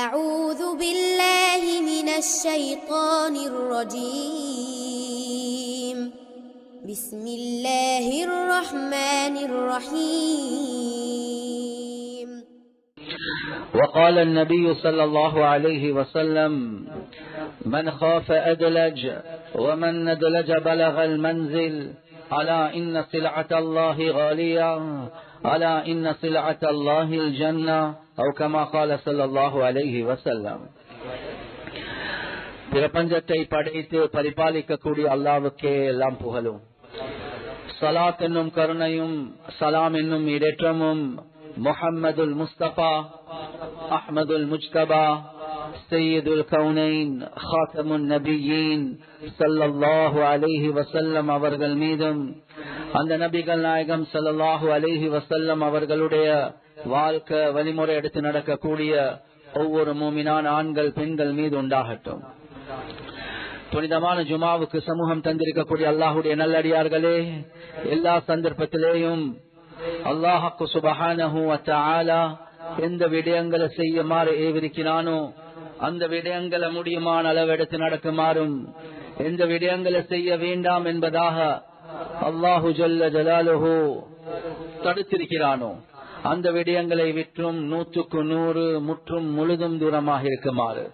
أعوذ بالله من الشيطان الرجيم بسم الله الرحمن الرحيم وقال النبي صلى الله عليه وسلم من خاف أدلج ومن ندلج بلغ المنزل ألا إن سلعة الله غالية ألا إن سلعة الله الجنة أو كما قال صلى الله عليه وسلم. பிரபஞ்சத்தை படைத்து பரிபாலிக்கக்கூடிய அல்லாஹ்வுக்கே எல்லாம் புகழும். ஸலாத் என்னும் கருணையும் சலாம் என்னும் இடேற்றமும் முஹம்மதுல் முஸ்தபா அஹ்மதுல் முஜ்தபா சையதுல் கௌனைன் ஹாத்தமுன் நபியீன் ஸல்லல்லாஹு அலைஹி வஸல்லம் அவர்கள் மீதும் அந்த நபிகள் நாயகம் ஸல்லல்லாஹு அலைஹி வஸல்லம் அவர்களுடைய வாழ்க்கை வழிமுறை எடுத்து நடக்கக்கூடிய ஒவ்வொரு மூமினான ஆண்கள் பெண்கள் மீது உண்டாகட்டும். புனிதமான ஜுமாவுக்கு சமூகம் தந்திருக்கக்கூடிய அல்லாஹுடைய நல்லடியார்களே, எல்லா சந்தர்ப்பத்திலேயும் அல்லாஹ் சுப்ஹானஹு வ தஆலா எந்த விடயங்களை செய்யுமாறு ஏவிருக்கிறானோ அந்த விடயங்களை முடியுமான அளவெடுத்து நடக்குமாறும், எந்த விடயங்களை செய்ய வேண்டாம் என்பதாக அல்லாஹு ஜல்ல ஜலாலுஹு தடுத்திருக்கிறானோ அந்த விடயங்களை விற்றும் 100க்கு 100 முற்றும் முழுதும் தூரமாக இருக்குமாறு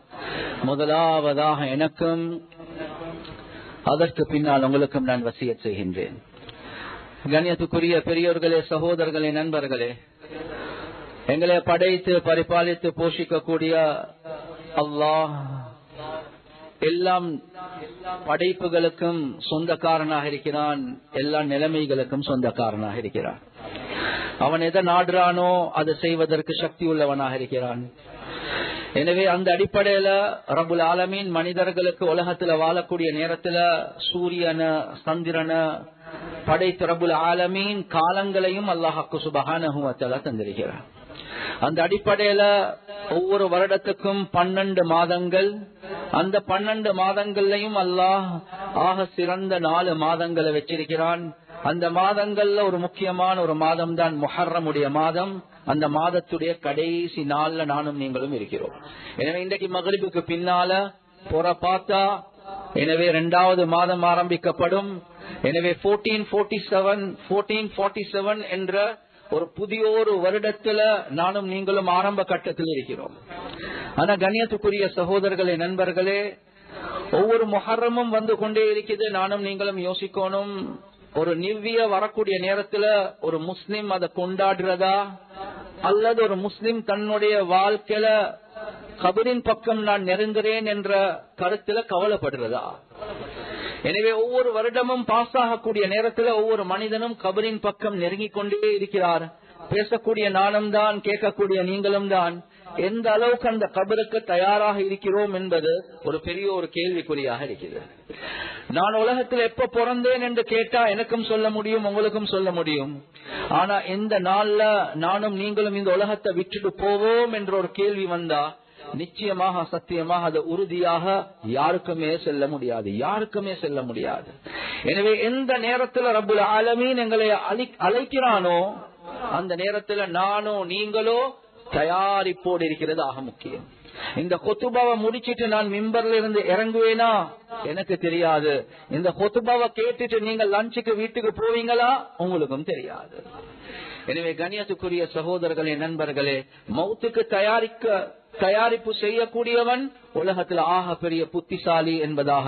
முதலாவதாக எனக்கும் அதற்கு பின்னால் உங்களுக்கும் நான் வசியத் செய்கின்றேன். கண்ணியத்துக்குரிய பெரியோர்களே, சகோதரர்களே, நண்பர்களே, எங்களை படைத்து பரிபாலித்து போஷிக்கக்கூடிய அல்லாஹ் எல்லாம் படைப்புகளுக்கும் சொந்தக்காரனாக இருக்கிறான், எல்லா நிலைமைகளுக்கும் சொந்தக்காரனாக இருக்கிறான். அவன் எதை நாடுறானோ அதை செய்வதற்கு சக்தி உள்ளவனாக இருக்கிறான். எனவே அந்த அடிப்படையில ரப்புல் ஆலமீன் மனிதர்களுக்கு உலகத்துல வாழக்கூடிய நேரத்துல சூரியன சந்திரன படைத்த ரப்புல் ஆலமீன் காலங்களையும் அல்லாஹ் சுப்ஹானஹு வ தஆலா தந்திருக்கிறான். அந்த அடிப்படையில ஒவ்வொரு வருடத்துக்கும் 12 மாதங்கள், அந்த 12 மாதங்கள்லையும் அல்லாஹ் ஆக சிறந்த 4 மாதங்களை வச்சிருக்கிறான். அந்த மாதங்கள்ல ஒரு முக்கியமான ஒரு மாதம் தான் முஹர்ரமுடைய மாதம். அந்த மாதத்துடைய கடைசி நாள்ல நானும் நீங்களும் இருக்கிறோம். எனவே இன்றைக்கு மக்ரிபுக்கு பின்னால புற பார்த்தா எனவே 2வது மாதம் ஆரம்பிக்கப்படும். எனவே 1447 என்ற ஒரு புதிய ஒரு வருடத்துல நானும் நீங்களும் ஆரம்ப கட்டத்தில் இருக்கிறோம். ஆனா கண்ணியத்துக்குரிய சகோதரர்களே, நண்பர்களே, ஒவ்வொரு முஹர்ரமும் வந்து கொண்டே இருக்குது. நானும் நீங்களும் யோசிக்கணும், ஒரு நிவ்விய வரக்கூடிய நேரத்துல ஒரு முஸ்லிம் அதை கொண்டாடுறதா அல்லது ஒரு முஸ்லிம் தன்னுடைய வாழ்க்கையில கபரின் பக்கம் நான் நெருங்குறேன் என்ற கருத்துல கவலைப்படுறதா? எனவே ஒவ்வொரு வருடமும் பாஸ் ஆகக்கூடிய நேரத்துல ஒவ்வொரு மனிதனும் கபரின் பக்கம் நெருங்கிக் கொண்டே இருக்கிறார். பேசக்கூடிய நானும் தான், கேட்கக்கூடிய நீங்களும் தான். எந்த அளவுக்கு அந்த கபருக்கு தயாராக இருக்கிறோம் என்பது ஒரு பெரிய ஒரு கேள்விக்குறியாக இருக்கிறது. நான் உலகத்தில் எப்ப பிறந்தேன் என்று கேட்டா எனக்கும் சொல்ல முடியும், உங்களுக்கும் சொல்ல முடியும். ஆனா எந்த நாள்ல நானும் நீங்களும் இந்த உலகத்தை விட்டுட்டு போவோம் என்ற ஒரு கேள்வி வந்தா நிச்சயமாக சத்தியமாக அது உறுதியாக யாருக்குமே செல்ல முடியாது, யாருக்குமே செல்ல முடியாது. எனவே எந்த நேரத்துல ரப்புல் ஆலமீன் எங்களை அழைக்கிறானோ அந்த நேரத்துல நானோ நீங்களோ தயாரிப்போடு இருக்கிறது ஆக முக்கியம். இந்த குத்துபாவை முடிச்சிட்டு நான் மிம்பர்ல இருந்து இறங்குவேனா எனக்கு தெரியாது. இந்த குத்துபாவை கேட்டுட்டு நீங்க லஞ்சுக்கு வீட்டுக்கு போவீங்களா உங்களுக்கும் தெரியாது. எனவே கண்ணியத்துக்குரிய சகோதரர்களே, நண்பர்களே, மௌத்துக்கு தயாரிப்பு செய்யக்கூடியவன் உலகத்தில் ஆக பெரிய புத்திசாலி என்பதாக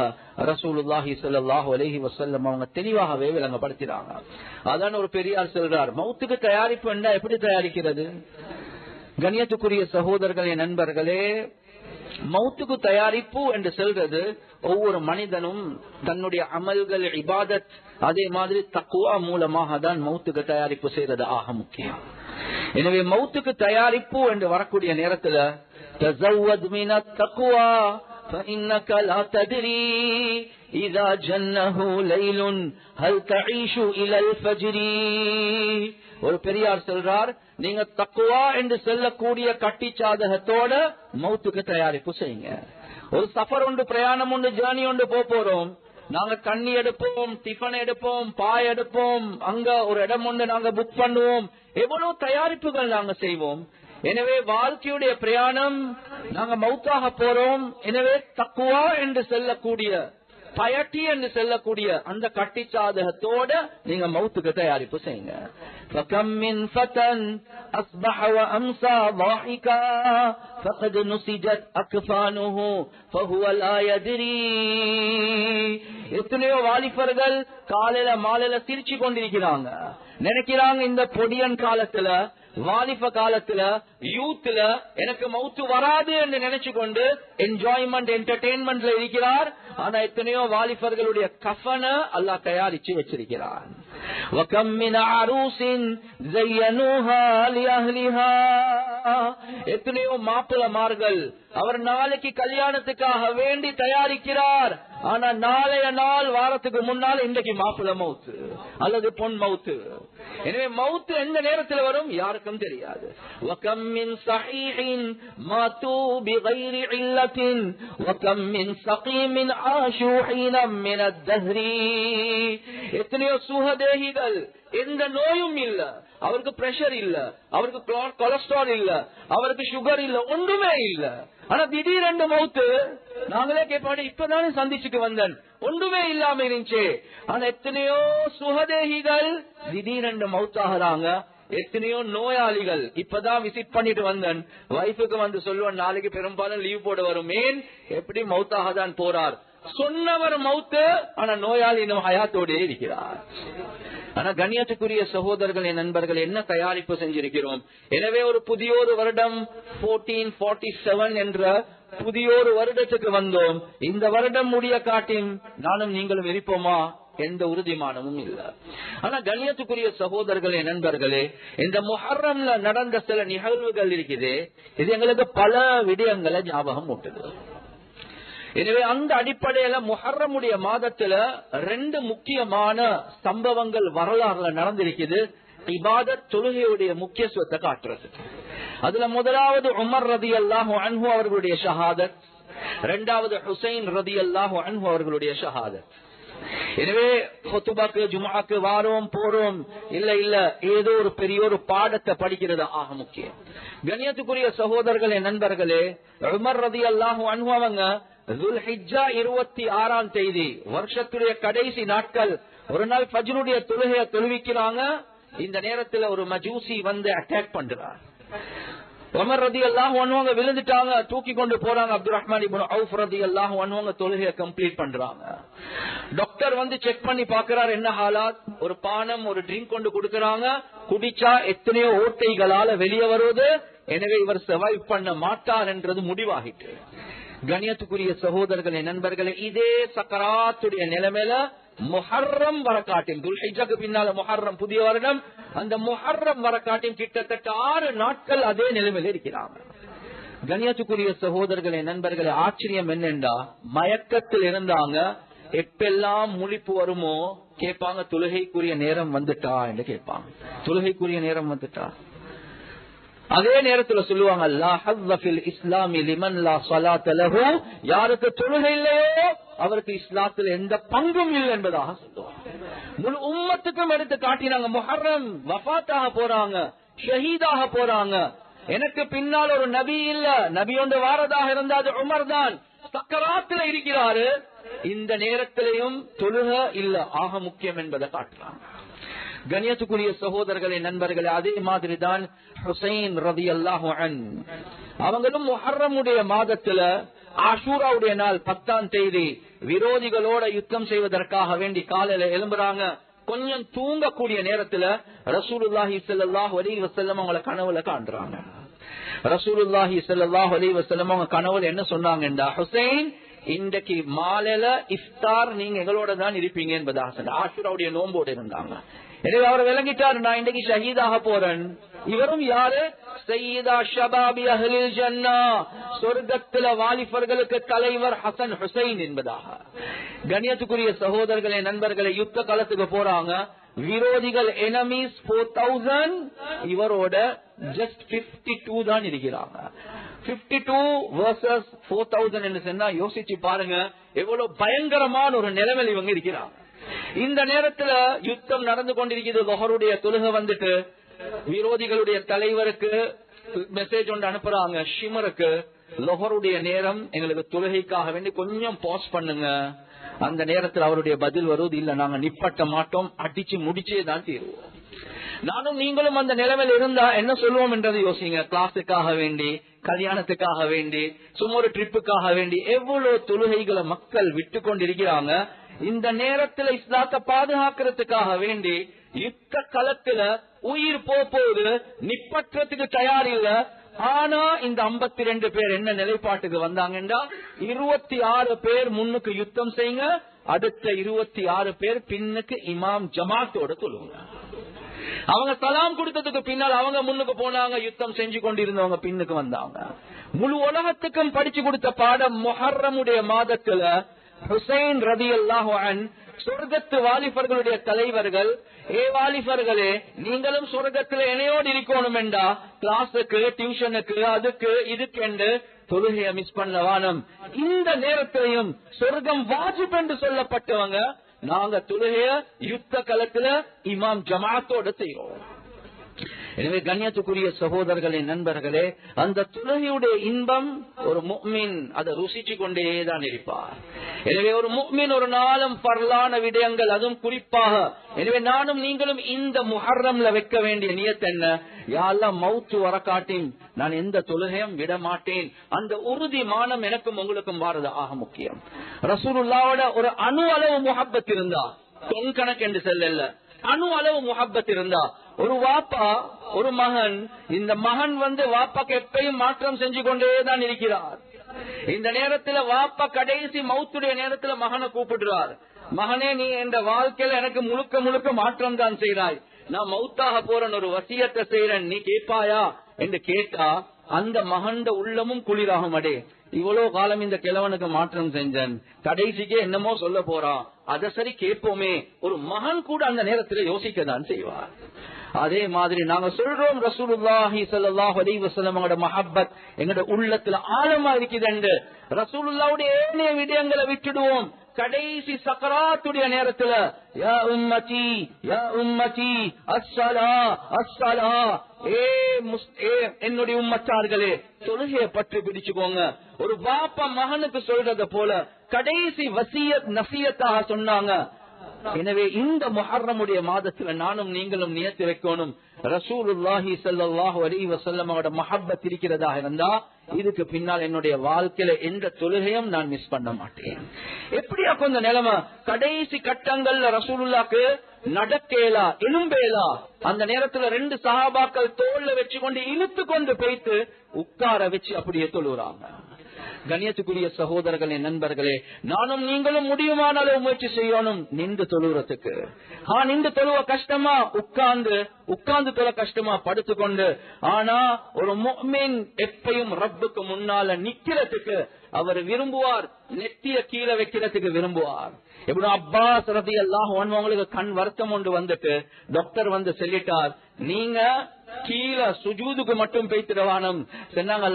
ரசூலுல்லாஹி ஸல்லல்லாஹு அலைஹி வஸல்லம் அவங்க தெளிவாகவே விளங்கப்படுத்தினாங்க. அதான் ஒரு பெரியார் சொல்றார், மௌத்துக்கு தயாரிப்பு என்றா எப்படி தயாரிக்கிறது? கண்ணியத்துக்குரிய சகோதரர்களே, நண்பர்களே, மௌத்துக்கு தயாரிப்பு என்று சொல்றது ஒவ்வொரு மனிதனும் தன்னுடைய அமல்கள், இபாதத், அதே மாதிரி தக்வா மூலமாக தான் மௌத்துக்கு தயாரிப்பு செய்யறது ஆக முக்கியம். எனவே மௌத்துக்கு தயாரிப்பு என்று வரக்கூடிய நேரத்துல தஸவ்வத் மினத் தக்வா فإنك لا تدري إذا جنه ليل هل تعيش إلى الفجر. ஒரு பெரியார் சொல்றார், நீங்க தக்வா என்று சொல்லக்கூடிய கட்டி சாதகத்தோட மௌத்துக்கு தயாரிப்பு செய்யுங்க. ஒரு சஃபர் உண்டு, பிரயாணம் உண்டு, ஜேர்னி உண்டு போறோம். நாங்க தண்ணி எடுப்போம், டிஃபன் எடுப்போம், பாய் எடுப்போம், அங்க ஒரு இடம் ஒன்று நாங்க புக் பண்ணுவோம். எவ்வளவு தயாரிப்புகள் நாங்க செய்வோம். எனவே வாழ்க்கையுடைய பிரயாணம், நாங்க மௌத்தாக போறோம். எனவே தக்குவா என்று சொல்லக்கூடிய, பயட்டி என்று சொல்லக்கூடிய அந்த கட்டிச்சாதகத்தோட நீங்க மௌத்துக்கு தயாரிப்பு செய்யுங்க. فَكَمْ مِنْ فَتًى أَصْبَحَ وَأَمْسَى ضَاحِكًا فَقَدْ نُسِجَتْ أَكْفَانُهُ فَهُوَ لَا يَدْرِي. எத்தனையோ வாலிபர்கள் காலையில மாலையில சிரிச்சு கொண்டிருக்கிறாங்க. நினைக்கிறாங்க இந்த பொடியன் காலத்துல, வாலிப காலத்துல, யூத்ல எனக்கு மௌத்து வராது என்று நினைச்சு கொண்டு என்ஜாய்மெண்ட், என்டர்டெயின்மெண்ட்ல இருக்கிறார். ஆனா எத்தனையோ வாலிபர்களுடைய கஃபன அல்லாஹ் தயாரிச்சு வச்சிருக்கிறார். وَكَمْ مِنْ عَرُوسٍ زَيَّنُوهَا لِأَهْلِهَا. எத்தனையோ மாப்பிளமார்கள் அவர் நாளைக்கு கல்யாணத்துக்காக வேண்டி தயாரிக்கிறார். ஆனா நாளைய நாள், வாரத்துக்கு முன்னால் இன்றைக்கு மாப்பிள மௌத்து அல்லது பொன் மௌத்து. எனவே மௌத்து எந்த நேரத்தில் வரும் யாருக்கும் தெரியாது. وَكَمْ مِنْ صَحِيحٍ مَاتُوا بِغَيْرِ عِلَّةٍ وَكَمْ مِنْ سَقِيمٍ عَاشُوا حِينًا مِنَ الدَّهْرِ. எத்தனையோ சுகதேகிகள் எந்த நோயும் இல்ல, அவருக்கு பிரஷர் இல்ல, அவருக்கு கொலஸ்ட்ரால் இல்ல, அவருக்கு சுகர் இல்ல, ஒன்றுமே இல்ல. ஆனா திடீரென்று மௌத்து. நாங்களே கேட்பாடு, இப்பதானே சந்திச்சுட்டு வந்தேன், ஒன்றுமே இல்லாம இருந்துச்சு. ஆனா எத்தனையோ சுகதேகிகள் திடீரென்று மௌத்தாகிறாங்க. எத்தனையோ நோயாளிகள் இப்பதான் விசிட் பண்ணிட்டு வந்தேன், வைஃபுக்கு வந்து சொல்லுவேன் நாளைக்கு பெரும்பாலும் லீவ் போட வரும், ஏன் எப்படி மௌத்தாக தான் போறார். சொன்னவர் மௌத்து, ஆனா நோயாளி இன்னும் ஹயாத்தோடே இருக்கிறார். ஆனா கண்ணியத்துக்குரிய சகோதரர்களே, நண்பர்கள், என்ன தயாரிப்பு செஞ்சிருக்கிறோம். எனவே ஒரு புதிய ஒரு வருடம் 1447 என்ற புதிய ஒரு வருடத்துக்கு வந்தோம். இந்த வருடம் முடிய காட்டின் நானும் நீங்களும் இருப்போமா? எந்த உறுதிமானமும் இல்ல. ஆனா கண்ணியத்துக்குரிய சகோதரர்களே, நண்பர்களே, இந்த முஹர்ரம்ல நடந்த சில நிகழ்வுகள் இருக்குது. இது எங்களுக்கு பல விடயங்களை ஞாபகம் ஊட்டுது. எனவே அந்த அடிப்படையில முஹர்ரமுடைய மாதத்துல 2 முக்கியமான சம்பவங்கள் வரலாறுல நடந்திருக்குது. இபாதத், தொழுகையுடைய முக்கியத்துவத்தை காட்டுறது. அதுல முதலாவது உமர் ரலியல்லாஹு அன்ஹு அவர்களுடைய ஷஹாதத், இரண்டாவது ஹுசைன் ரலியல்லாஹு அன்ஹு அவர்களுடைய ஷஹாதத். எனவே ஹுத்பாக்கு, ஜும்ஆக்கு வாரோம் போறோம், இல்ல ஏதோ ஒரு பெரிய ஒரு பாடத்தை படிக்கிறது ஆக முக்கியம். கண்ணியத்துக்குரிய சகோதரர்களே, நண்பர்களே, உமர் ரலியல்லாஹு அன்ஹு அவங்க துல்ஹிஜ்ஜா 26ஆம் தேதி, வருஷத்துடைய கடைசி நாட்கள், ஒரு நாள் ஃபஜ்ருடைய தொழுகையை தொழுவிக்கிறாங்க. இந்த நேரத்துல ஒரு மஜூசி வந்து அட்டாக் பண்றார். உமர் ரலியல்லாஹு அன்ஹு விழுந்துட்டாங்க, தூக்கி கொண்டு போறாங்க. அப்துல் ரஹ்மான் இப்னு அவுஃப் ரலியல்லாஹு அன்ஹு தொழுகையை கம்ப்ளீட் பண்றாங்க. டாக்டர் வந்து செக் பண்ணி பாக்குறார் என்ன ஹாலாத். ஒரு பானம், ஒரு ட்ரிங்க் கொண்டு கொடுக்கறாங்க. குடிச்சா எத்தனையோ ஓட்டைகளால வெளியே வருவது. எனவே இவர் சர்வைவ் பண்ண மாட்டார் என்றது முடிவாகிட்டு. கண்ணியத்துக்குரிய சகோதரர்களே, நண்பர்களே, இதே சக்கராத்துடைய நிலைமையில முஹர்ரம் வரக்காட்டின், துல்ஹிஜ்ஜாக்கு பின்னால முஹர்ரம் புதிய வருடம், அந்த முஹர்ரம் வரக்காட்டின் கிட்டத்தட்ட 6 நாட்கள் அதே நிலைமையில இருக்கிறாங்க. கண்ணியத்துக்குரிய சகோதரர்களே, நண்பர்களே, ஆச்சரியம் என்னென்றா, மயக்கத்தில் இருந்தாங்க. எப்பெல்லாம் முழிப்பு வருமோ கேட்பாங்க, தொழுகைக்குரிய நேரம் வந்துட்டா என்று கேட்பாங்க. தொழுகைக்குரிய நேரம் வந்துட்டா. அதே நேரத்துல சொல்லுவாங்க, லா ஹஸ்ஸ ஃபில் இஸ்லாமி லிமன் லா ஸலாத லஹு, யாருக்கு தொழுகை இல்லையோ அவருக்கு இஸ்லாத்துல எந்த பங்கும் இல்லை என்பதாக சொல்லுவாங்க. முழு உம்மத்துக்கும் எடுத்து காட்டினாங்க. முஹர்ரம் வஃபாத்தாக போறாங்க, ஷஹீதாக போறாங்க. எனக்கு பின்னால் ஒரு நபி இல்ல, நபி ஒன்று வாரதாக இருந்தாது உமர் தான், சக்கராத்துல இருக்கிறாரு. இந்த நேரத்திலையும் தொழுக இல்ல, ஆக முக்கியம் என்பதை காட்டுறாங்க. கண்ணியத்துக்குரிய சகோதரர்களே, நண்பர்களே, அதே மாதிரி தான் ஹுசைன் ரலியல்லாஹு அன்ஹு அவங்களும் முஹர்ரமுடைய மாதத்துல ஆஷூராவுடைய நாள் 10ஆம் தேதி விரோதிகளோட யுத்தம் செய்வதற்காக வேண்டி காலையில எழும்புறாங்க. கொஞ்சம் தூங்கக்கூடிய நேரத்துல ரசூலுல்லாஹி ஸல்லல்லாஹு அலைஹி வஸல்லம் அவங்கள கனவுல காண்றாங்க. ரசூலுல்லாஹி ஸல்லல்லாஹு அலைஹி வஸல்லம் அவங்க கனவுல என்ன சொன்னாங்கன்றா, ஹுசைன் இன்றைக்கு மாலையில இஃப்தார் நீங்க எங்களோட தான் இருப்பீங்க என்பதாக சொன்னாங்க. ஆஷூராவுடைய நோம்போடு இருந்தாங்க. எனவே அவர் விளங்கிட்டார், நான் இன்றைக்கு ஷஹீதாக போறேன். இவரும் யாரு? சையீதா ஷபாபி அஹ்லில் ஜன்னா, சொர்க்கத்தில வாலிபர்களுக்கு தலைவர் ஹசன் ஹுசைன் என்பதாக. கண்ணியத்துக்குரிய சகோதரர்களே, நண்பர்களே, யுத்த களத்துக்கு போறாங்க. விரோதிகள் எனிமீஸ் 4000, இவரோட ஜஸ்ட் 52 தான் இருக்கிறாங்க. 52 versus 4000 என்று சொன்னா யோசிச்சு பாருங்க, எவ்வளவு பயங்கரமான ஒரு நிலைமையில் இவங்க இருக்கிறாங்க. இந்த நேரத்துல யுத்தம் நடந்து கொண்டிருக்கிறது. லொஹருடைய தொழுகை வந்துட்டு விரோதிகளுடைய தலைவருக்கு மெசேஜ் ஒன்று அனுப்புறாங்க, ஷிமருக்கு லொஹருடைய நேரம் எங்களுக்கு தொழுகைக்காக வேண்டி கொஞ்சம் பாஸ் பண்ணுங்க. அந்த நேரத்தில் அவருடைய பதில் வருவது, இல்ல நாங்க நிப்பட்ட மாட்டோம், அடிச்சு முடிச்சே தான் தீருவோம். நானும் நீங்களும் அந்த நிலைமையில் இருந்தா என்ன சொல்லுவோம் என்றது யோசிங்க. கிளாஸுக்காக வேண்டி, கல்யாணத்துக்காக வேண்டி, சும்மா ஒரு ட்ரிப்புக்காக வேண்டி எவ்வளவு தொழுகைகளை மக்கள் விட்டு கொண்டிருக்கிறாங்க. இந்த நேரத்துல இஸ்லாத்தை பாதுகாக்கிறதுக்காக வேண்டி யுத்த களத்துல உயிர் போகுது, நிப்பற்றத்துக்கு தயார் இல்ல. ஆனா இந்த 52 பேர் என்ன நிலைப்பாட்டுக்கு வந்தாங்கன்னா, 26 பேர் முன்னுக்கு யுத்தம் செய்யுங்க, அடுத்த 26 பேர் பின்னுக்கு இமாம் ஜமாத்தோட தொழுங்க. அவங்க சலாம் கொடுத்ததுக்கு பின்னால் அவங்க முன்னுக்கு போனாங்க, யுத்தம் செஞ்சு கொண்டிருந்தவங்க பின்னுக்கு வந்தாங்க. முழு உலகத்துக்கும் படிச்சு கொடுத்த பாடம் முஹர்ரமுடைய மாதத்துல ஹுசைன் ரலியல்லாஹு அன்ஹு சொர்க்கத்து வாலிபர்களுடைய தலைவர்கள், வாலிபர்களே நீங்களும் சொர்க்கத்துல என்னையோடு இருக்கணும் என்றா கிளாஸுக்கு, டியூஷனுக்கு, அதுக்கு இதுக்கு என்று தொழுகையை மிஸ் பண்ண வானம். இந்த நேரத்திலையும் சொர்க்கம் வாஜிப் என்று சொல்லப்பட்டவங்க நாங்க தொழுகைய யுத்த களத்துல இமாம் ஜமாத்தோட செய்வோம். எனவே கண்ணியத்துக்குரிய சகோதரர்களே, நண்பர்களே, அந்த தொழுகையுடைய இன்பம் ஒரு முஃமின் அதை ருசிச்சு கொண்டேதான் இருப்பார். எனவே ஒரு முஃமின் ஒரு நாளும் பரலான விடயங்கள், அதுவும் குறிப்பாக எனவே நானும் நீங்களும் இந்த முஹர்ரம்ல வைக்க வேண்டிய நியத் என்ன, யா அல்லாஹ் மௌத்து வர காட்டின் நான் எந்த தொழுகையும் விட மாட்டேன். அந்த உறுதிமானம் எனக்கும் உங்களுக்கும் வாரது ஆக முக்கியம். ரசூலுல்லாஹ்வோட ஒரு அணு அளவு முஹப்பத் இருந்தா, தொன் கணக்கு என்று செல்ல, அணு அளவு முஹப்பத் இருந்தா, ஒரு வாப்பா ஒரு மகன், இந்த மகன் வாப்பாக்கு எப்பயும் மாற்றம் செஞ்சு கொண்டேதான் இருக்கிறார். இந்த நேரத்துல வாப்பா கடைசி மௌத்துடைய நேரத்துல மகனை கூப்பிடுறார், மகனே நீ என்ற வாழ்க்கையில எனக்கு முழுக்க முழுக்க மாற்றம் தான் செய்றாய், நான் மௌத்தாக போறேன், ஒரு வசியத்தை செய்யறேன், நீ கேட்பாயா என்று கேட்டா அந்த மகண்ட உள்ளமும் குளிராகும். அடே இவ்வளவு காலம் இந்த கிழவனுக்கு மாற்றம் செஞ்சன், கடைசிக்கே என்னமோ சொல்ல போறான், அத சரி கேட்போமே. ஒரு மகன் கூட அந்த நேரத்தில் யோசிக்கதான் செய்வார். அதே மாதிரி நாங்க சொல்றோம், ரசூலுல்லாஹி ஸல்லல்லாஹு அலைஹி வஸல்லம் மஹப்பத் எங்கட உள்ளத்துல ஆழமா இருக்குது என்று. ரசூலுல்லாஹ்வுடைய ஏனைய விடயங்களை விட்டுடுவோம். கடைசி சக்கராத்துடைய நேரத்துல யா உம்மதி யா உம்மதி அஸ்ஸலா அஸ்ஸலா, என்னுடைய உம்மத்தார்களே தொழுகையை பற்றி பிடிச்சுக்கோங்க. ஒரு பாப்பா மகனுக்கு சொல்றத போல கடைசி வசியத் நசியத்தாக சொன்னாங்க. எனவே இந்த முஹர்ரமுடைய மாதத்துல நானும் நீங்களும் நியத்து வைக்கணும், ரசூலுல்லாஹி ஸல்லல்லாஹு அலைஹி வஸல்லம் மஹப்பத் இருக்கிறதாக இருந்தா இதுக்கு பின்னால் என்னுடைய வாழ்க்கையில எந்த தொழுகையும் நான் மிஸ் பண்ண மாட்டேன். எப்படியா கொஞ்ச நிலைமை கடைசி கட்டங்கள்ல ரசூலுல்லாஹ்க்கு நடக்கேலா, எலும்பேலா, அந்த நேரத்துல 2 சஹாபாக்கள் தோல்ல வச்சு கொண்டு இழுத்து கொண்டு போயிட்டு உட்கார வச்சு அப்படியே தொழுறாங்க. கண்ணியத்துக்குரிய சகோதரர்களே, நண்பர்களே, நானும் நீங்களும் முடியுமான அளவு முயற்சி செய்யணும் நின்று தொழுறதுக்கு. நின்று தொழுவ கஷ்டமா, உட்கார்ந்து தொழ கஷ்டமா, படுத்துக்கொண்டு. ஆனா ஒரு முஃமின் எப்பயும் ரப்புக்கு முன்னால நிக்கிறதுக்கு அவர் விரும்புவார், நெத்திய கீழே வைக்கிறதுக்கு விரும்புவார். இப்னு அப்பாஸ் ரலியல்லாஹு அன்ஹு அவங்களுக்கு கண் வருத்தம் ஒன்று வந்துட்டு டாக்டர் சொல்லிட்டார், நீங்க கீழே சுஜூதுக்கு மட்டும் பேய்த்திரவானம் சொன்னாங்க.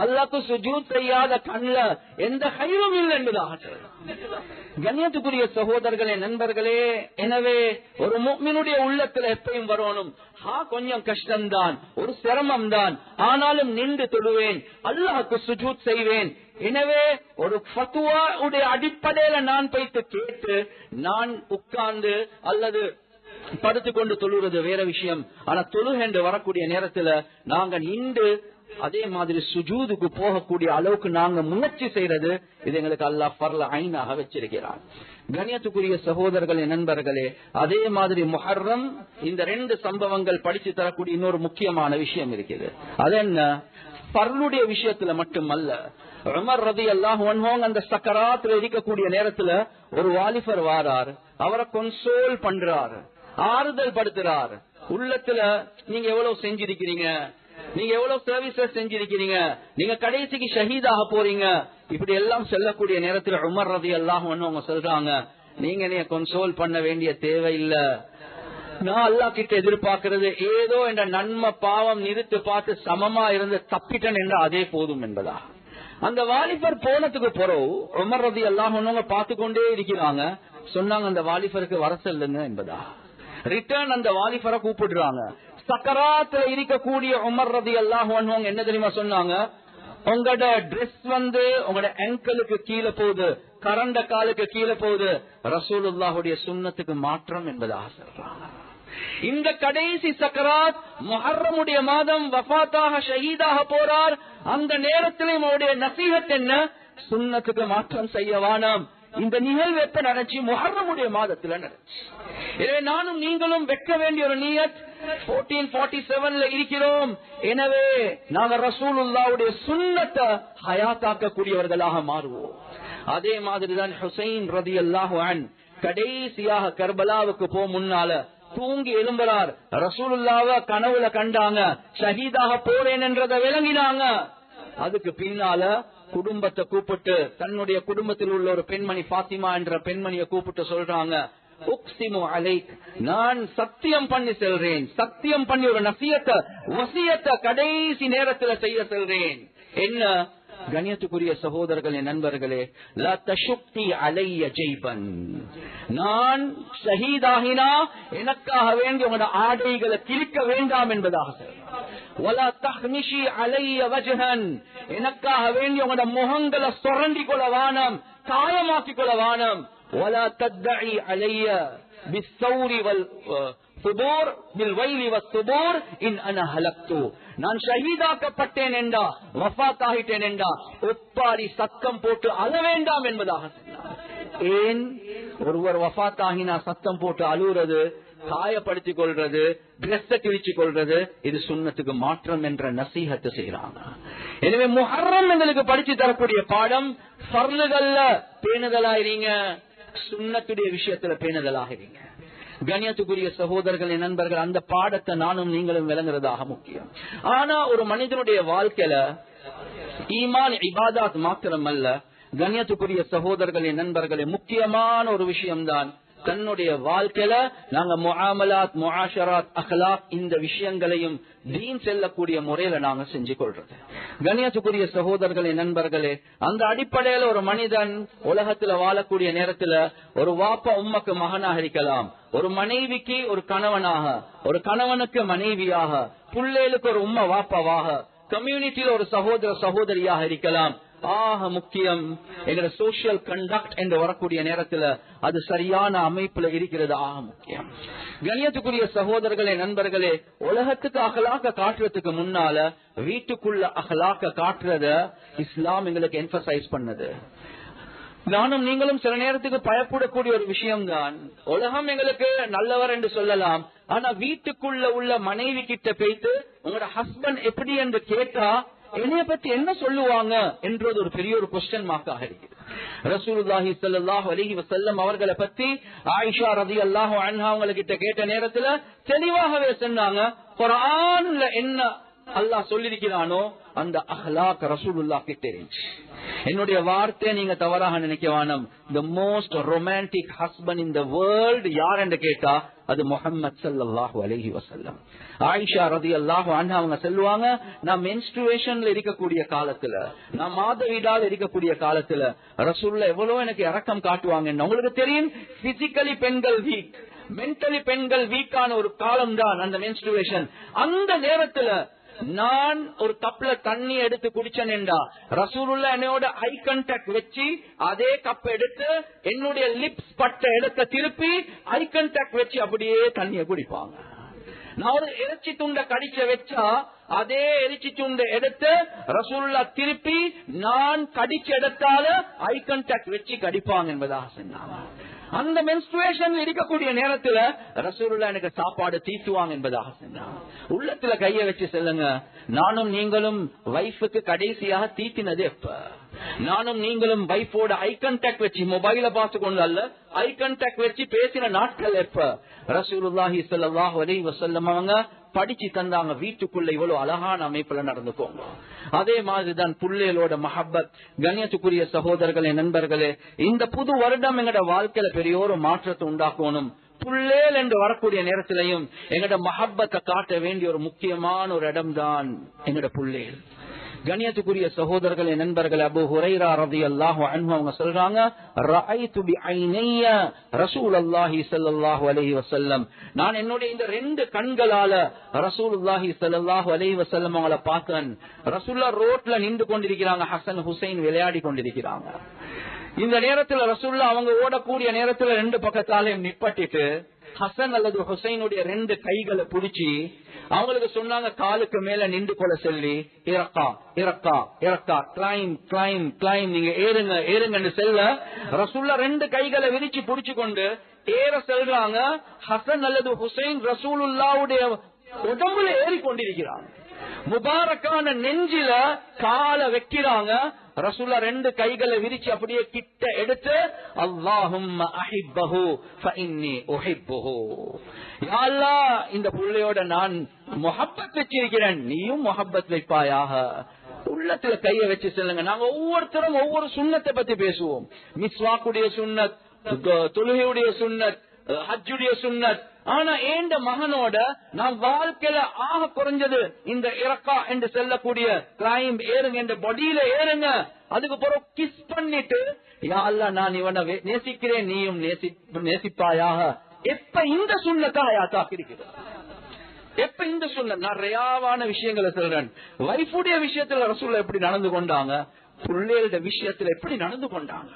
அல்லாஹ்க்கு சுஜூத் செய்யாத கண்ல எந்த ஹைரும் இல்லை என்றுதான். கண்ணியத்துக்குரிய சகோதரர்களே, நண்பர்களே, எனவே ஒரு முஃமினுடைய உள்ளத்துல எப்பயும் வரணும், கொஞ்சம் கஷ்டம்தான், ஒரு சிரமம் தான், ஆனாலும் நின்று தொழுவேன், அல்லாஹ்க்கு சுஜூத் செய்வேன். எனவே ஒரு ஃபத்வா உடைய அடிப்படையில நான் போய்த்து கேட்டு நான் உட்கார்ந்து அல்லது படுத்துக்கொண்டு தொழுறது வேற விஷயம். ஆனா தொழுகை என்று வரக்கூடிய நேரத்துல நாங்க நின்று அதே மாதிரி சுஜூதுக்கு போகக்கூடிய அளவுக்கு நாங்க முயற்சி செய்யறது, இது எங்களுக்கு அல்லாஹ் ஃபர்ல ஐனாக வச்சிருக்கிறார். கண்ணியத்துக்குரிய சகோதரர்களே, நண்பர்களே, அதே மாதிரி முஹர்ரம் இந்த 2 சம்பவங்கள் படிச்சு தரக்கூடிய இன்னொரு முக்கியமான விஷயம் இருக்குது. அது என்ன, ஃபர்லுடைய விஷயத்துல மட்டுமல்ல. உமர் ரலியல்லாஹு அன்ஹு அந்த சக்கராத்துல இருக்கக்கூடிய நேரத்துல ஒரு வாலிபர் வாரார், அவரை கன்சோல் பண்றார், ஆறுதல் படுத்துறார். உள்ளத்துல நீங்க எவ்வளவு செஞ்சிருக்கிறீங்க, நீங்க எவ்வளவு சர்வீசஸ் செஞ்சிருக்கிறீங்க, நீங்க கடைசிக்கு ஷஹீதாக போறீங்க, இப்படி எல்லாம் சொல்லக்கூடிய நேரத்தில் உமர் ரலியல்லாஹு அன்ஹு அவங்க சொல்றாங்க, நீங்க என்னைய கன்சோல் பண்ண வேண்டிய தேவையில்லை, நான் அல்லாஹ் கிட்ட எதிர்பார்க்கிறது ஏதோ என்ற நன்மை பாவம் நிறுத்து பார்த்து சமமா இருந்து தப்பிட்டன் என்று அதே போதும் என்பதா. அந்த வாலிபர் போனதுக்கு பிறகு உமர் ரலியல்லாஹு அன்ஹு பார்த்து கொண்டே இருக்கிறாங்க. சொன்னாங்க, அந்த வாலிபருக்கு வர சொல்லுங்க என்பதா. ரிட்டர்ன் அந்த வாலிபரை கூப்பிடுறாங்க. சக்கராத்துல இருக்கக்கூடிய உமர் ரலியல்லாஹு அன்ஹு என்ன தெரியுமா சொன்னாங்க? உங்களோட டிரெஸ் உங்களோட ஆங்கிளுக்கு கீழே போகுது, கரண்ட காலுக்கு கீழே போகுது, ரசூலுல்லாஹுடைய சுன்னத்துக்கு மாற்றம் என்பதாக சொல்றாங்க. இந்த கடைசி சக்கராத் முஹர்ரமுடைய மாதம் வஃபாத்தாக ஷஹீதாக போறார். அந்த நேரத்திலே அவருடைய நசீஹத் என்ன? சுன்னத்துக்கு மாற்றம் செய்ய வேண்டாம். இந்த நிகழ்வு எப்ப நடந்துச்சு? முஹர்ரமுடைய மாதத்துல நடந்துச்சு. எனவே நானும் நீங்களும் வைக்க வேண்டிய ஒரு நியத் 1447 இருக்கிறோம். எனவே நாங்க ரசூலுல்லாஹ்வுடைய சுன்னத்தை ஹயாத்தாக்க கூடியவர்களாக மாறுவோம். அதே மாதிரிதான் ஹுசைன் ரலியல்லாஹு அன்ஹு கடைசியாக கர்பலாவுக்கு போ முன்னால தூங்கி எழும்புறார். ரசூலுல்லாஹ்வை கனவுல கண்டாங்க, ஷஹீதாக போறேன் என்றதை விளங்கினாங்க. அதுக்கு பின்னால குடும்பத்தை கூப்பிட்டு, தன்னுடைய குடும்பத்தில் உள்ள ஒரு பெண்மணி பாத்திமா என்ற பெண்மணியை கூப்பிட்டு சொல்றாங்க, உக்ஸிமு அலைக், நான் சத்தியம் பண்ணி செல்றேன், சத்தியம் பண்ணி ஒரு நசியத்தை வசியத்தை கடைசி நேரத்தில் செய்ய செல்றேன். என்ன? கண்ணியத்துக்குரிய சகோதரர்களே, நண்பர்களே, லா தஷுக்தி அலைய ஜைபன், நான் ஷஹீதாகினா எனக்காக வேண்டி உங்களோட ஆடைகளை கிழிக்க வேண்டாம் என்பதாக சொல்றேன். வலா தஹ்மிஷி அலைய வஜ்ஹன், எனக்காக வேண்டி உங்களோட முகங்களை சுரண்டி கொள்ள வானம், காயமாக்கிக் கொள்ள வானம். வலா தத்இ அலைய பிஸ்ஸௌரி வல் சுபூர் பில் வைலி வஸ்ஸுபூர் இன் அன ஹலக்து, நான் ஷஹீதாக்கப்பட்டேன் என்றா, வஃபாத் ஆகிட்டேன் என்றா ஒப்பாரி சத்தம் போட்டு அழ வேண்டாம் என்பதாக சொன்னார். ஏன் ஒருவர் வஃபாத் ஆகினா சத்தம் போட்டு அழுகிறது, காயப்படுத்திக் கொள்றது, டிரெஸ்ஸை கிழிச்சு கொள்றது, இது சுன்னத்துக்கு மாற்றம் என்ற நசீஹத்து செய்யறாங்க. எனவே முஹர்ரம் எங்களுக்கு படிச்சு தரக்கூடிய பாடம், ஃபர்லுகள்ல பேணுதலாயிருங்க, சுன்னத்துடைய விஷயத்துல பேணுதலாகிறீங்க. கண்ணியத்துக்குரிய சகோதரர்களே, நண்பர்கள், அந்த பாடத்தை நானும் நீங்களும் விளங்குறதாக முக்கியம். ஆனா ஒரு மனிதனுடைய வாழ்க்கையில ஈமான் இபாதாத் மாத்திரம் அல்ல, கண்ணியத்துக்குரிய சகோதரர்களே, நண்பர்களே, முக்கியமான ஒரு விஷயம்தான் தன்னுடைய வாழ்க்கையில நாங்க முஆமலாத், முஆஷராத், அக்லாக் இந்த விஷயங்களையும் தீன் செல்லக்கூடிய முறையில நாங்க செஞ்சு கொள்றது. கண்ணியத்துக்குரிய சகோதரர்களே, நண்பர்களே, அந்த அடிப்படையில ஒரு மனிதன் உலகத்துல வாழக்கூடிய நேரத்துல ஒரு வாப்பா உம்மக்கு மகனாக இருக்கலாம், ஒரு மனைவிக்கு ஒரு கணவனாக, ஒரு கணவனுக்கு மனைவியாக, புள்ளேலுக்கு ஒரு உம்ம வாப்பாவாக, கம்யூனிட்டியில ஒரு சகோதர சகோதரியாக இருக்கலாம். ஆக முக்கியம் எங்க சோசியல் கண்டக்ட் என்று வரக்கூடிய நேரத்துல அது சரியான அமைப்புல இருக்கிறது. ஆக முக்கியம். கண்ணியத்துக்குரிய சகோதரர்களே, நண்பர்களே, உலகத்துக்கு அகலாக்க காட்டுறதுக்கு முன்னால வீட்டுக்குள்ள அகலாக்க காட்டுறத இஸ்லாம் எங்களுக்கு எம்பசைஸ் பண்ணது. நானும் நீங்களும் சில நேரத்துக்கு பயப்படக்கூடிய ஒரு விஷயம்தான், உலகம் எங்களுக்கு நல்லவர் என்று சொல்லலாம், ஆனா வீட்டுக்குள்ள உள்ள மனைவி கிட்ட போயிட்டு உங்களோட ஹஸ்பண்ட் எப்படி என்று கேட்டா என்னைய பத்தி என்ன சொல்லுவாங்க என்றது ஒரு பெரிய ஒரு क्वेश्चन மார்க்காக இருக்கு. ரசூலுல்லாஹி ஸல்லல்லாஹு அலைஹி வஸல்லம் அவர்களை பத்தி ஆயிஷா ரலியல்லாஹு அன்ஹா அவங்க கிட்ட கேட்ட நேரத்துல தெளிவாகவே சொன்னாங்க, குர்ஆன்ல என்ன அல்லாஹ் சொல்லிருக்கிறானோ அந்த அஹ்லாக் ரசூலுல்லாஹ் கிட்ட இருந்துச்சு. என்னுடைய வார்த்தை நீங்க தவறாக நினைக்க வேண்டாம். the most romantic husband in the world யார் என்று கேட்டா அது முஹம்மது ஸல்லல்லாஹு அலைஹி வஸல்லம். ஆயிஷா ரலியல்லாஹு அன்ஹா அவங்க சொல்லுவாங்க, நான் மென்ஸ்ட்ருவேஷன்ல இருக்கக்கூடிய காலத்துல, நான் மாதவிடால் இருக்கக்கூடிய காலத்துல ரசூலுல்லாஹ் எவ்வளவு எனக்கு இரக்கம் காட்டுவாங்க. உங்களுக்கு தெரியும், பிசிக்கலி பெண்கள் வீக், மென்டலி பெண்கள் வீக்கான ஒரு காலம் தான் அந்த மென்ஸ்ட்ருவேஷன். அந்த நேரத்துல நான் ஒரு கப்ல தண்ணி எடுத்து குடிச்சேன் என்றா ரசூலுல்லாஹ் என்னோட ஐ கான்டாக்ட் வச்சு அதே கப் எடுத்து என்னுடைய லிப்ஸ் பட்ட இடத்தை திருப்பி ஐ கான்டாக்ட் வச்சு அப்படியே தண்ணியை குடிப்பாங்க. நான் ஒரு இறைச்சி துண்டை கடிச்ச வச்சா அதே இறைச்சி துண்டை எடுத்து ரசூலுல்லாஹ் திருப்பி நான் கடிச்ச இடத்தால ஐ கான்டாக்ட் வச்சு கடிப்பாங்க என்பதாக சொன்னாங்க. அந்த மென்ஸ்ட்ருவேஷன் இருக்கக்கூடிய நேரத்துல ரசூலுல்லாஹ் எனக்கு சாப்பாடு தீட்டுவாங்க என்பதாக சொன்னாங்க. உள்ளத்துல கைய வச்சு சொல்லுங்க, நானும் நீங்களும் வைஃபுக்கு கடைசியாக தீட்டினது எப்ப? நானும் நீங்களும் வைஃபோட ஐ கான்டாக்ட் வச்சு மொபைல பார்த்து கொண்டு அல்ல, ஐ கான்டாக்ட் வச்சு பேசின நாட்கள் எப்ப? ரசூலுல்லாஹி ஸல்லல்லாஹு அலைஹி வஸல்லம் அவங்க படிச்சு தந்தாங்க, வீட்டுக்குள்ள இவ்வளவு அழகான அமைப்புல நடந்துக்கோங்க. அதே மாதிரிதான் புள்ளைகளோட மஹப்பத். கண்ணியத்துக்குரிய சகோதரர்களே, நண்பர்களே, இந்த புது வருடம் எங்கட வாழ்க்கையில பெரிய ஒரு மாற்றத்தை உண்டாக்கணும். புள்ளேல் என்று வரக்கூடிய நேரத்திலையும் எங்கட மஹப்பத்தை காட்ட வேண்டிய ஒரு முக்கியமான ஒரு இடம் தான் எங்கட புள்ளேல். கண்ணியத்துக்குரிய சகோதரர்களே, நண்பர்களே, அபூ ஹுரைரா ரலியல்லாஹு அன்ஹு அவங்க சொல்றாங்க, ரஅய்து பிஐனைய ரசூலுல்லாஹி ஸல்லல்லாஹு அலைஹி வஸல்லம், நான் என்னுடைய இந்த 2 கண்களால ரசூலுல்லாஹி ஸல்லல்லாஹு அலைஹி வஸல்லம் அவங்கள பார்த்தேன். ரசூலுல்லாஹ் ரோட்ல நின்று கொண்டிருக்கிறாங்க, ஹசன் ஹுசைன் விளையாடி கொண்டிருக்கிறாங்க. இந்த நேரத்துல ரசூலுல்லாஹ் அவங்க ஓடக்கூடிய நேரத்துல 2 பக்கத்தாலையும் நிப்பட்டிட்டு ஹசன் அல்லது ஹுசைனுடைய 2 கைகளை பிடிச்சி அவங்களுக்கு சொன்னாங்க, காலுக்கு மேல நின்று கொள்ள சொல்லி, இறக்கா இறக்கா இறக்கா, கிளைம் கிளைம் கிளைம், நீங்க ஏறுங்க ஏறுங்கன்னு செல்ல ரசூலுல்லாஹ் 2 கைகளை விரிச்சு புடிச்சு கொண்டு ஏற செல்றாங்க. ஹசன் அல்லது ஹுசைன் ரசூலுல்லாஹ்வுடைய உடம்புல ஏறி கொண்டிருக்கிறாங்க. முபாரக்கான நெஞ்சில காலை வைக்கிறாங்க. ரசூலுல்லாஹ் 2 கைகளை விரிச்சு அப்படியே கிட்ட எடுத்து, அல்லாஹும்ம அஹிப்பஹு ஃபஇன்னி உஹிப்புஹு, யா அல்லாஹ் இந்த புள்ளையோட நான் முஹப்பத் வச்சிருக்கிறேன், நீயும் முஹப்பத் வைப்பாயாக. உள்ளத்துல கைய வச்சு சொல்லுங்க. நாங்க ஒவ்வொருத்தரும் ஒவ்வொரு சுன்னத்தை பத்தி பேசுவோம். மிஸ்வாக்குடைய சுன்னத், தொழுகையுடைய சுன்னத், ஹஜ்ஜுடைய சுன்னத். ஆனா ஏண்ட மகனோட நான் வாழ்க்கையில ஆக குறைஞ்சது இந்த இறக்கா என்று செல்லக்கூடிய கிளைம் ஏறுங்க, இந்த பாடியில ஏறுங்க, அதுக்கு பிறகு கிஸ் பண்ணிட்டு, யா அல்லாஹ் நான் இவனை நேசிக்கிறேன், நீயும் நேசிப்பாயாக. எப்ப இந்த சுன்னத்தை ஹயாத்தாக்கி இருக்கிறது? எப்ப இந்த சுன்னத்? நான் ரியாவான விஷயங்களை சொல்றேன். வைஃபுடைய விஷயத்துல ரசூலுல்லாஹ் எப்படி நடந்து கொண்டாங்க, பிள்ளைகளோட விஷயத்துல எப்படி நடந்து கொண்டாங்க.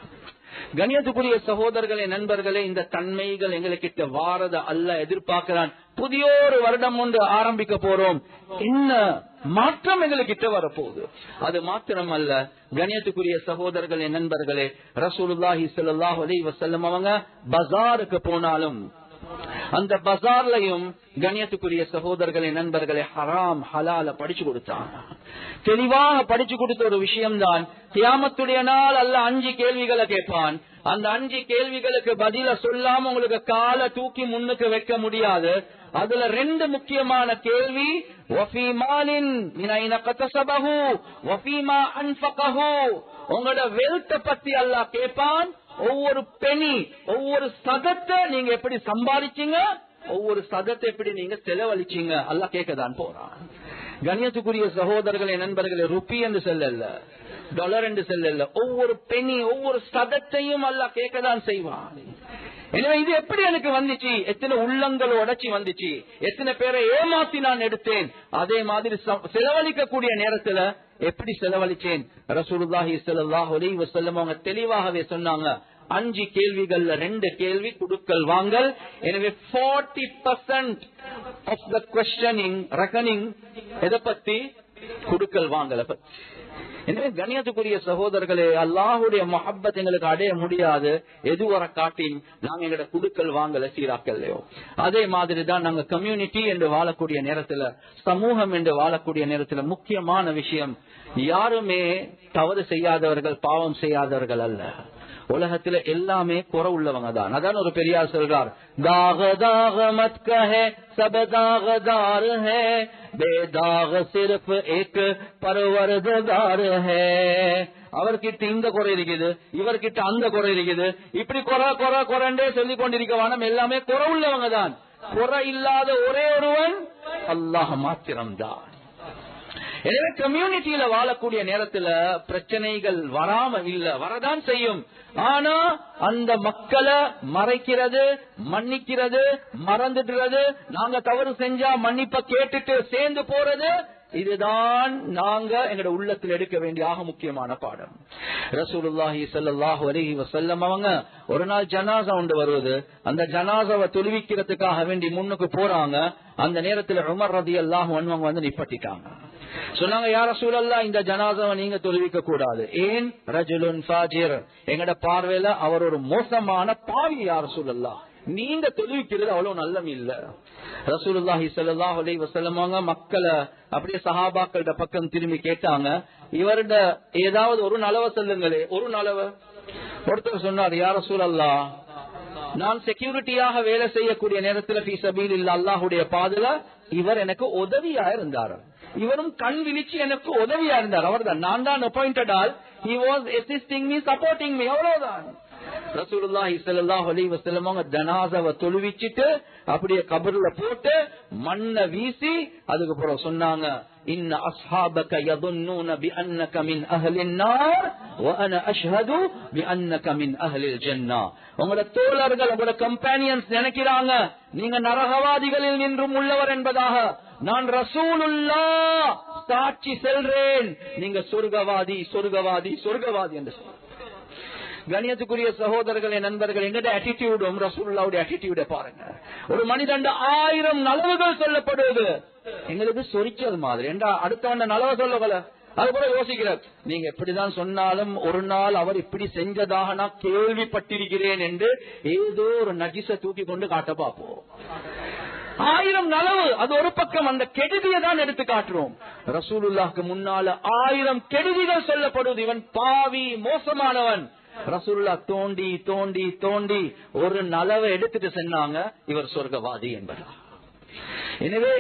கண்ணியத்துக்குரிய சகோதரர்களே, நண்பர்களே, இந்த தன்மைகள் எங்களுக்கு வாரத அல்லாஹ் எதிர்பார்க்கிறான். புதிய ஒரு வருடம் ஒன்று ஆரம்பிக்க போறோம். என்ன மாற்றம் எங்களுக்கு வரப்போகுது? அது மாத்திரம் அல்ல, கண்ணியத்துக்குரிய சகோதரர்களே, நண்பர்களே, ரசூலுல்லாஹி ஸல்லல்லாஹு அலைஹி வஸல்லம் அவங்க பஜாருக்கு போனாலும் அந்த பஜார்லயும் கண்ணியத்துக்குரிய சகோதரர்களே, நண்பர்களே, ஹராம் ஹலால படிச்சு கொடுத்தாங்க. தெளிவாக படிச்சு கொடுத்த ஒரு விஷயம் தான், கியாமத்துடைய நாள் அல்லாஹ் 5 கேள்விகளை கேட்பான். அந்த 5 கேள்விகளுக்கு பதில சொல்லாம உங்களுக்கு காலை தூக்கி முன்னுக்கு வைக்க முடியாது. அதுல 2 முக்கியமான கேள்வி, வஃபீ மாலின் மின் ஐன கதஸபஹு வஃபீமா அன்ஃபகஹு, உங்களோட வெல்த் பத்தி அல்லாஹ் கேட்பான். ஒவ்வொரு பெனி, ஒவ்வொரு சதத்தை நீங்க எப்படி சம்பாதிச்சீங்க, ஒவ்வொரு சதத்தை எப்படி நீங்க செலவழிச்சீங்க, அல்லாஹ் கேட்கதான் போறான். கண்ணியத்துக்குரிய சகோதரர்களே, நண்பர்களே, ருப்பி என்று செல்லல, டாலர் என்று செல்லல, ஒவ்வொரு பெனி, ஒவ்வொரு சதத்தையும் அல்லாஹ் கேட்கதான் செய்வான். எனவே இது எப்படி எனக்கு வந்துச்சு, எத்தனை உள்ளங்கள் உடைச்சி வந்துச்சு, எத்தனை பேரை ஏமாத்தி நான் எடுத்தேன், அதே மாதிரி செலவழிக்கக்கூடிய நேரத்துல எப்படி செலவழிச்சேன். ரசூலுல்லாஹி ஸல்லல்லாஹு அலைஹி வஸல்லம் அவங்க தெளிவாகவே சொன்னாங்க, 5 கேள்விகள்ல 2 கேள்வி குடுக்கல் வாங்கல். எனவே 40% ஆஃப் த questioning reckoning எதை பத்தி? குடுக்கல் வாங்கல பத்தி. எனவே கண்ணியத்துக்குரிய சகோதரர்களே, அல்லாஹுடைய முஹப்பத் எங்களுக்கு அடைய முடியாது எதுவரை காட்டின் நாங்க எங்களோட குடுக்கல் வாங்கல சீராக்கலையோ. அதே மாதிரிதான் நாங்க கம்யூனிட்டி என்று வாழக்கூடிய நேரத்துல, சமூகம் என்று வாழக்கூடிய நேரத்துல முக்கியமான விஷயம், யாருமே தவறு செய்யாதவர்கள், பாவம் செய்யாதவர்கள் அல்ல. உலகத்துல எல்லாமே குறை உள்ளவங்க தான். அதான் ஒரு பெரியார் சொல்றார், தாக தாக மத் கஹே சப் தாகதார் ஹே, பேதாக சிர்ஃப் ஏக் பர்வர்திகார் ஹே. அவர்கிட்ட இந்த குறை இருக்குது, இவர்கிட்ட அந்த குறை இருக்குது, இப்படி குறை குறை குறைண்டே சொல்லிக் கொண்டிருக்கவானம். எல்லாமே குறை உள்ளவங்க தான். குறை இல்லாத ஒரே ஒருவன் அல்லாஹ் மாத்திரம்தான். எனவே கம்யூனிட்டியில வாழக்கூடிய நேரத்துல பிரச்சனைகள் வராம இல்ல, வரதான் செய்யும். ஆனா அந்த மக்களை மறைக்கிறது, மன்னிக்கிறது, மறந்துடுறது, நாங்க தவறு செஞ்சா மன்னிப்ப கேட்டுட்டு சேர்ந்து போறது, இதுதான் நாங்க எங்களோட உள்ளத்தில் எடுக்க வேண்டிய ஆக முக்கியமான பாடம். ரசூலுல்லாஹி ஸல்லல்லாஹு அலைஹி வஸல்லம் அவங்க ஒரு நாள் ஜனாஸா ஒன்று வருவது, அந்த ஜனாஸாவை தொழுவிக்கிறதுக்காக வேண்டி முன்னுக்கு போறாங்க. அந்த நேரத்தில் உமர் ரலியல்லாஹு அன்ஹு வந்து நிப்பட்டிட்டாங்க. சொன்னாங்க, யா ரசூலல்லாஹ், இந்த ஜனாஸாவை நீங்க தொழுவிக்க கூடாது. ஏன்? ரஜுலுன் ஃபாஜிர், எங்கட பார்வையில அவர் ஒரு மோசமான பாவி. யா ரசூலல்லாஹ், நீங்க தொழுவிக்கிறது அவ்வளவு நல்லம் இல்ல. ரசூலுல்லாஹி ஸல்லல்லாஹு அலைஹி வஸல்லம் மக்களை அப்படியே சஹாபாக்களோட பக்கம் திரும்பி கேட்டாங்க, இவருட ஏதாவது ஒரு நலவ சொல்லுங்களே, ஒரு நலவ. ஒருத்தர் சொன்னார், யா ரசூலல்லாஹ், நான் செக்யூரிட்டியாக வேலை செய்யக்கூடிய நேரத்துல ஃபீ சபீலில்லாஹ், அல்லாஹ்வுடைய பாதையில இவர் எனக்கு உதவியா இருந்தார், இவரும் கண் விழிச்சு எனக்கு உதவியா இருந்தார். அவர் தான், நான் தான் appointed all, he was assisting me, supporting me, அவ்வளவுதான். ரசூலுல்லாஹி ஸல்லல்லாஹு அலைஹி வஸல்லம் அவங்க ஜனாஸாவை தொழுவிச்சிட்டு அப்படியே கபர்ல போட்டு மண்ணை வீசி அதுக்கு அப்புறம் சொன்னாங்க, இன்ன அஸ்ஹாபக யظنون بانك من اهل النار وانا اشهد بانك من اهل الجنه. உங்களோட தோழர்கள், உங்களோட கம்பெனியன்ஸ் நினைக்கிறாங்க நீங்க நரகவாதிகளில் நின்றும் உள்ளவர் என்பதாக. நான் ரசூலுல்லாஹ் சாட்சி சொல்றேன், நீங்க சொர்க்கவாதி சொர்க்கவாதி சொர்க்கவாதி என்று சொல்றேன். கணியத்துக்குரிய சகோதரர்களே, நண்பர்கள், எங்கட ஆட்டிடியூடும் ரசூலுல்லாஹ்வுடைய ஆட்டிடியூட பாருங்க. ஒரு மனிதன் 1000 நலவுகள் சொல்லப்படுவது எங்களுக்கு சொரிச்சது மாதிரி. அடுத்தவன் நலவை சொல்லல, அது கூட யோசிக்கிறார். நீங்க எப்படிதான் சொன்னாலும் ஒரு நாள் அவர் இப்படி செஞ்சதாக நான் கேள்விப்பட்டிருக்கிறேன் என்று ஏதோ ஒரு நஜிச தூக்கி கொண்டு காட்ட பார்ப்போம். 1000 நலவு அது ஒரு பக்கம், அந்த கெடுதியை தான் எடுத்து காட்டுறோம். ரசூலுல்லாஹ்க்கு முன்னால 1000 கெடுதிகள் சொல்லப்படுவது. இவன் பாவி, மோசமானவன். ரசூலுல்லாஹ் தோண்டி தோண்டி தோண்டி ஒரு நலவை எடுத்துட்டு சொன்னாங்க, இவர் சொர்க்கவாதி என்பதா. எனவே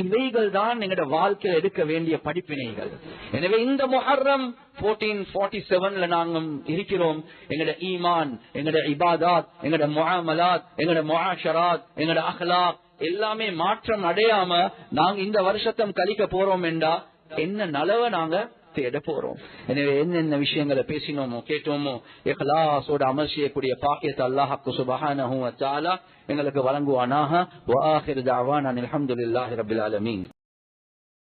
இவைகள் தான் எங்களோட வாழ்க்கையில் எடுக்க வேண்டிய படிப்பினைகள். எனவே இந்த முஹர்ரம் 1447 நாங்கள் இருக்கிறோம். எங்களோட ஈமான், எங்களோட இபாதாத், எங்களோட முஆமலாத், எங்களோட முஆஷராத், எங்களோட அஹ்லாக் எல்லாமே மாற்றம் அடையாம நாங்க இந்த வருஷத்தை கழிக்க போறோம் என்றா என்ன நலவை நாங்க தேட போறோம். எனவே என்னென்ன விஷயங்களை பேசினோமோ கேட்டோமோ இஹ்லாஸோட அமல் செய்யக்கூடிய பாக்கியத்தை அல்லாஹ் சுப்ஹானஹு வ தஆலா எங்களுக்கு வழங்குவானாக. வ ஆகிரு தஅவானா அல்ஹம்துலில்லாஹி ரப்பில் ஆலமீன்.